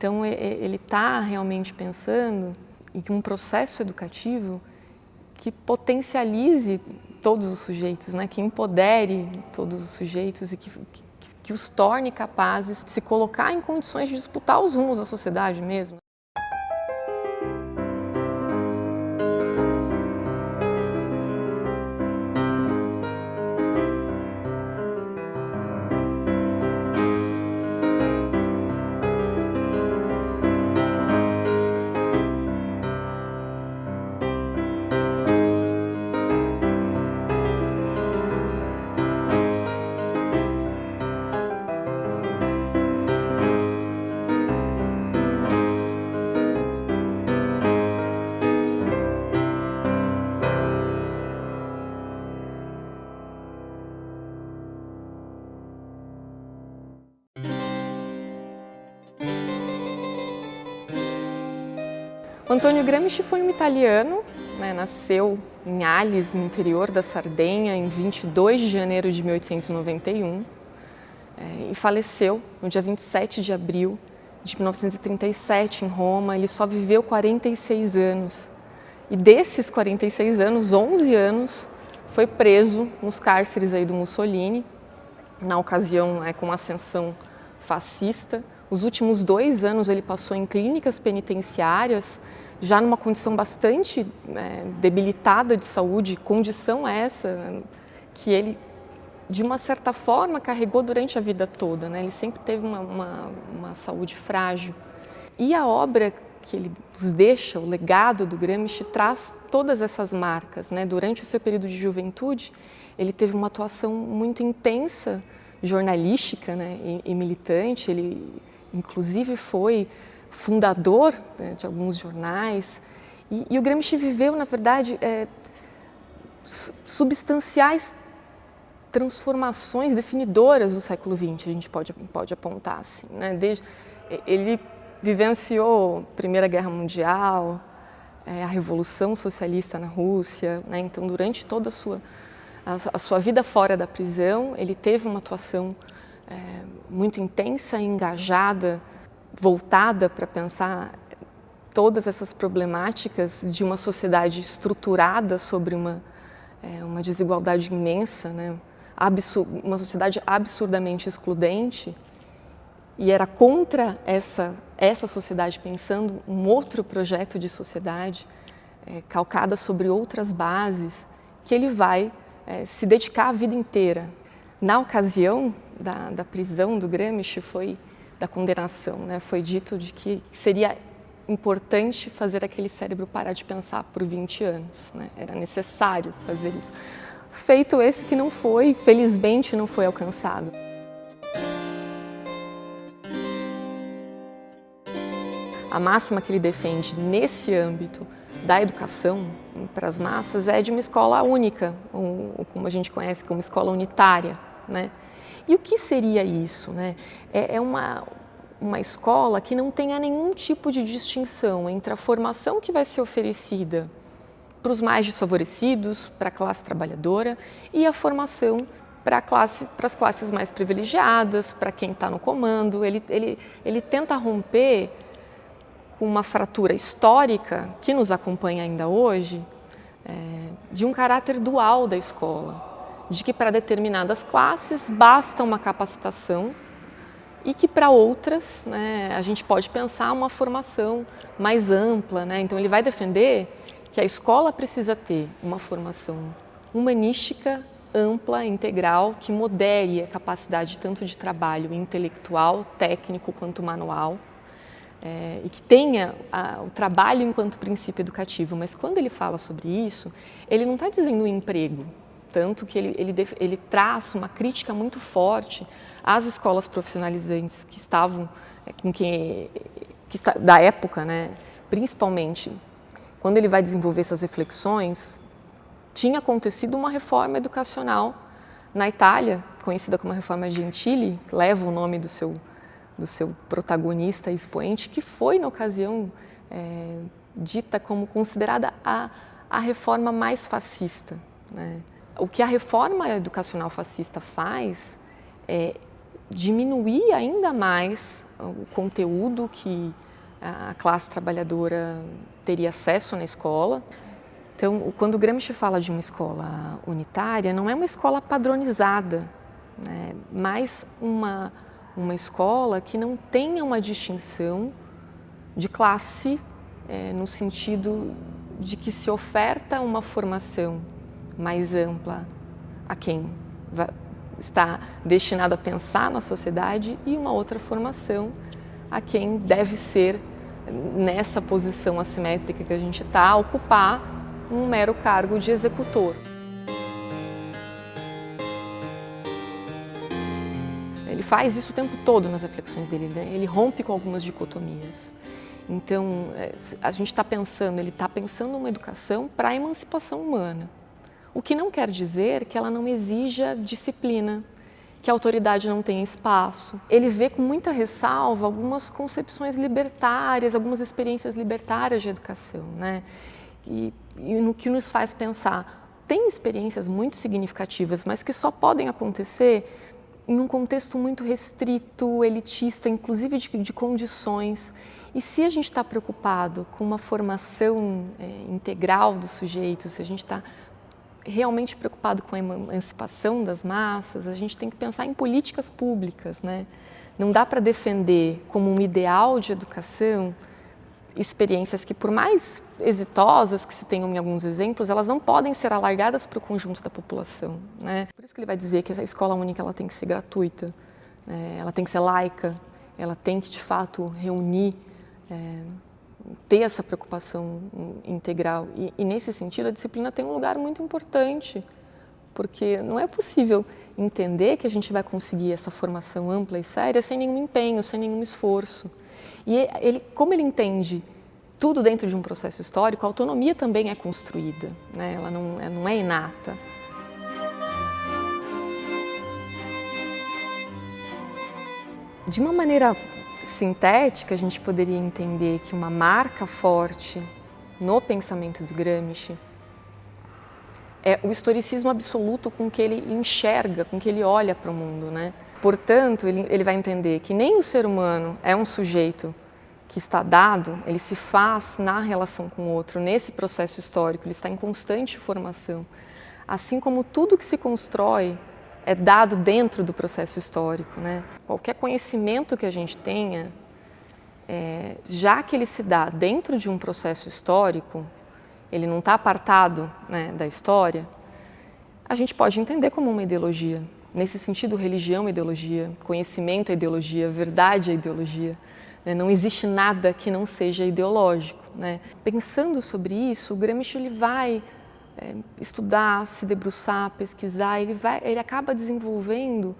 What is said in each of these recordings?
Então, ele está realmente pensando em um processo educativo que potencialize todos os sujeitos, né? Que empodere todos os sujeitos e que os torne capazes de se colocar em condições de disputar os rumos da sociedade mesmo. O Antônio Gramsci foi um italiano, né, nasceu em Ales, no interior da Sardenha, em 22 de janeiro de 1891 e faleceu no dia 27 de abril de 1937 em Roma. Ele só viveu 46 anos e desses 46 anos, 11 anos foi preso nos cárceres aí do Mussolini, na ocasião com a ascensão fascista. Os últimos 2 anos ele passou em clínicas penitenciárias, já numa condição bastante debilitada de saúde, condição essa que ele, de uma certa forma, carregou durante a vida toda, né? Ele sempre teve uma saúde frágil. E a obra que ele nos deixa, o legado do Gramsci, traz todas essas marcas, né? Durante o seu período de juventude, ele teve uma atuação muito intensa, jornalística, né? e militante. Ele inclusive foi fundador, né, de alguns jornais, e o Gramsci viveu, na verdade, substanciais transformações definidoras do século XX, a gente pode apontar assim, né? Ele vivenciou a Primeira Guerra Mundial, a Revolução Socialista na Rússia, né? Então, durante toda a sua vida fora da prisão, ele teve uma atuação muito intensa, engajada, voltada para pensar todas essas problemáticas de uma sociedade estruturada sobre uma desigualdade imensa, né? Uma sociedade absurdamente excludente, e era contra essa sociedade, pensando um outro projeto de sociedade calcada sobre outras bases, que ele vai se dedicar a vida inteira. Na ocasião da prisão do Gramsci, da condenação, né? Foi dito de que seria importante fazer aquele cérebro parar de pensar por 20 anos, né? Era necessário fazer isso. Feito esse que não foi, felizmente não foi alcançado. A máxima que ele defende nesse âmbito da educação para as massas é de uma escola única, ou como a gente conhece como escola unitária, né? E o que seria isso, né? É uma escola que não tenha nenhum tipo de distinção entre a formação que vai ser oferecida para os mais desfavorecidos, para a classe trabalhadora, e a formação para as classes mais privilegiadas, para quem está no comando. Ele tenta romper com uma fratura histórica que nos acompanha ainda hoje, de um caráter dual da escola, de que para determinadas classes basta uma capacitação e que para outras, né, a gente pode pensar uma formação mais ampla, né? Então ele vai defender que a escola precisa ter uma formação humanística, ampla, integral, que modere a capacidade tanto de trabalho intelectual, técnico quanto manual, e que tenha o trabalho enquanto princípio educativo. Mas quando ele fala sobre isso, ele não está dizendo um emprego, tanto que ele traz uma crítica muito forte às escolas profissionalizantes que estavam, da época, né? Principalmente quando ele vai desenvolver essas reflexões, tinha acontecido uma reforma educacional na Itália, conhecida como a Reforma Gentili, que leva o nome do seu protagonista e expoente, que foi, na ocasião, dita como considerada a reforma mais fascista, né? O que a reforma educacional fascista faz é diminuir ainda mais o conteúdo que a classe trabalhadora teria acesso na escola. Então, quando o Gramsci fala de uma escola unitária, não é uma escola padronizada, né? Mas uma escola que não tenha uma distinção de classe, no sentido de que se oferta uma formação mais ampla a quem está destinado a pensar na sociedade e uma outra formação a quem deve ser, nessa posição assimétrica que a gente está, ocupar um mero cargo de executor. Ele faz isso o tempo todo nas reflexões dele, né? Ele rompe com algumas dicotomias. Então, a gente está pensando, ele está pensando uma educação para a emancipação humana. O que não quer dizer que ela não exija disciplina, que a autoridade não tenha espaço. Ele vê com muita ressalva algumas concepções libertárias, algumas experiências libertárias de educação, né? E no que nos faz pensar, tem experiências muito significativas, mas que só podem acontecer em um contexto muito restrito, elitista, inclusive de condições. E se a gente está preocupado com uma formação integral do sujeito, se a gente está realmente preocupado com a emancipação das massas, a gente tem que pensar em políticas públicas, né? Não dá para defender como um ideal de educação experiências que, por mais exitosas que se tenham em alguns exemplos, elas não podem ser alargadas para o conjunto da população, né? Por isso que ele vai dizer que a escola única ela tem que ser gratuita, ela tem que ser laica, ela tem que, de fato, reunir, ter essa preocupação integral. E, nesse sentido, a disciplina tem um lugar muito importante, porque não é possível entender que a gente vai conseguir essa formação ampla e séria sem nenhum empenho, sem nenhum esforço. E como ele entende tudo dentro de um processo histórico, a autonomia também é construída, né? Ela não é inata. De uma maneira sintética, a gente poderia entender que uma marca forte no pensamento do Gramsci é o historicismo absoluto com que ele enxerga, com que ele olha para o mundo, né? Portanto, ele vai entender que nem o ser humano é um sujeito que está dado, ele se faz na relação com o outro, nesse processo histórico, ele está em constante formação. Assim como tudo que se constrói é dado dentro do processo histórico, né? Qualquer conhecimento que a gente tenha, já que ele se dá dentro de um processo histórico, ele não está apartado, né, da história, a gente pode entender como uma ideologia. Nesse sentido, religião é ideologia, conhecimento é ideologia, verdade é ideologia. Né? Não existe nada que não seja ideológico, né? Pensando sobre isso, o Gramsci ele vai estudar, se debruçar, pesquisar, ele acaba desenvolvendo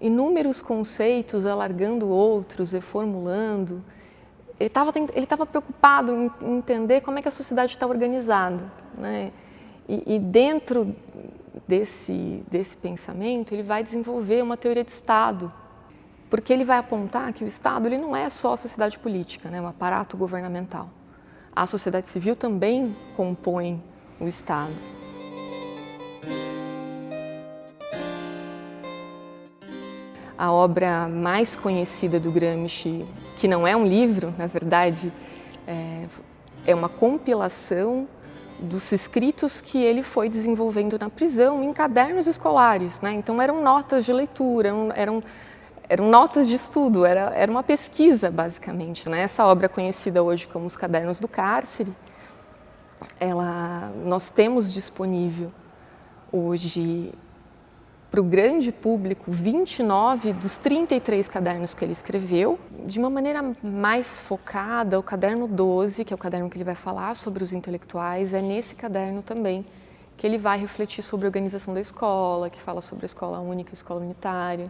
inúmeros conceitos, alargando outros, reformulando. Ele estava preocupado em entender como é que a sociedade está organizada, né? E dentro desse pensamento, ele vai desenvolver uma teoria de Estado, porque ele vai apontar que o Estado ele não é só a sociedade política, né, um aparato governamental. A sociedade civil também compõe o Estado. A obra mais conhecida do Gramsci, que não é um livro, na verdade, é uma compilação dos escritos que ele foi desenvolvendo na prisão em cadernos escolares, né? Então eram notas de leitura, eram notas de estudo, era uma pesquisa basicamente, né? Essa obra conhecida hoje como os Cadernos do Cárcere, nós temos disponível hoje para o grande público 29 dos 33 cadernos que ele escreveu. De uma maneira mais focada, o caderno 12, que é o caderno que ele vai falar sobre os intelectuais, é nesse caderno também que ele vai refletir sobre a organização da escola, que fala sobre a escola única, a escola unitária.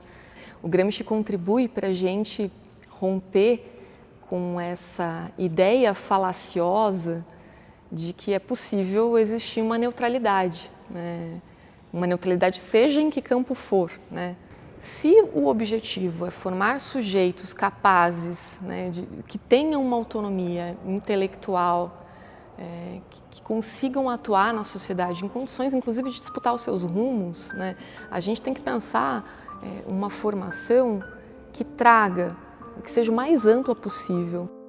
O Gramsci contribui para a gente romper com essa ideia falaciosa de que é possível existir uma neutralidade, né? Uma neutralidade seja em que campo for, né? Se o objetivo é formar sujeitos capazes, né, que tenham uma autonomia intelectual, que consigam atuar na sociedade em condições, inclusive, de disputar os seus rumos, né, a gente tem que pensar uma formação que traga, que seja o mais ampla possível.